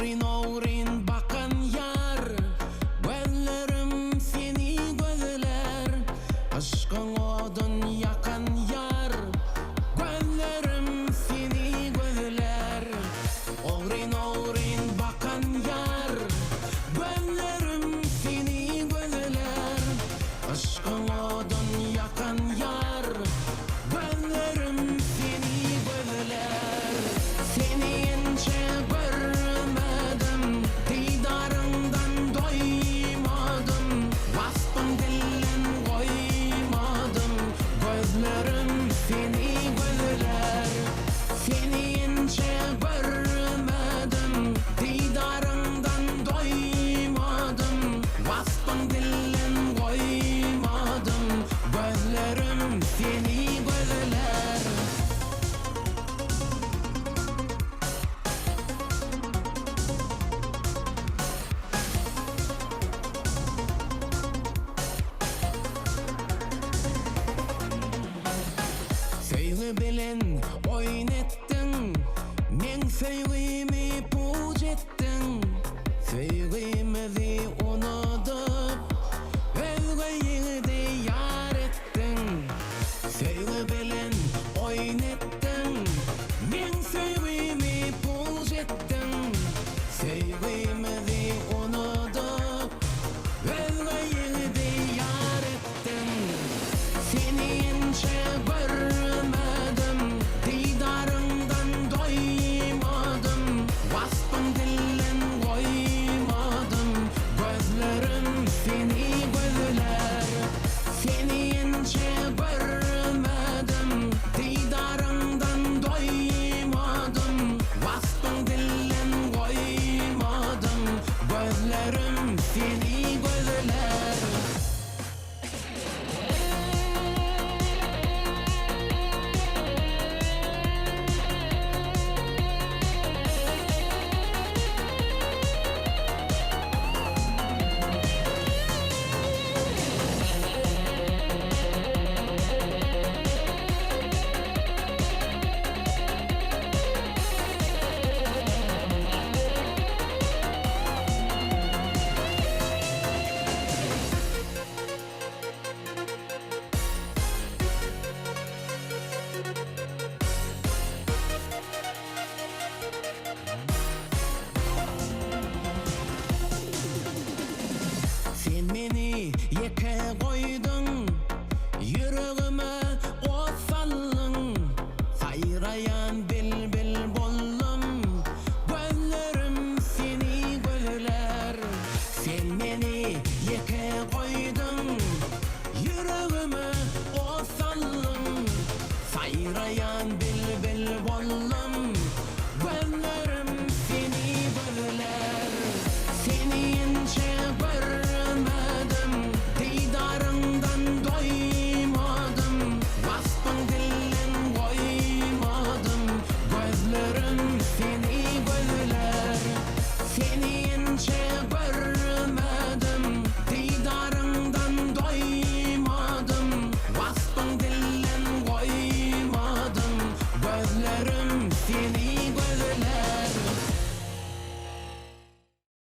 Ogrin ogrin bakan yar, gözlerim seni gözler. Aşkın odun yakan yar, gözlerim seni gözler. Ogrin ogrin bakan yar, gözlerim seni gözler. Aşkın odun yakan yar, gözlerim seni gözler. Seni ince görmedim, didarından doymadım. Vasfın dilin koymadım, gözlerim seni gözler. Seni ince görmedim, didarından doymadım. Vasfın dilin koymadım, gözlerim seni gözler. Sevgi bilen oynettin, men sevgimi puç ettin. Sevgimizi unutup özgeyini yar ettin. Sevgi bilen oynettin, men sevgimi puç ettin. Sevgimizi unutup özgeyini yar ettin. Seni ince görmedim, didarından doymadım. Vasfın dilin koymadım, gözlerim seni gözler. Seni ince görmedim, didarından doymadım. Vasfın dilin koymadım, gözlerim seni gözler. Sen meni yeke koydun, yüreğime ot saldın. Sayrayan bilbil boldum, gözlerim seni gözler. Sen meni yeke koydun, yüreğime ot saldın. Sayrayan bilbil boldum, gözlerim seni gözler. Seni ince görmedim, didarından doymadım. Vasfın dilin koymadım, gözlerim seni gözler. Seni ince görmedim, didarından doymadım. Vasfın dilin koymadım, gözlerim seni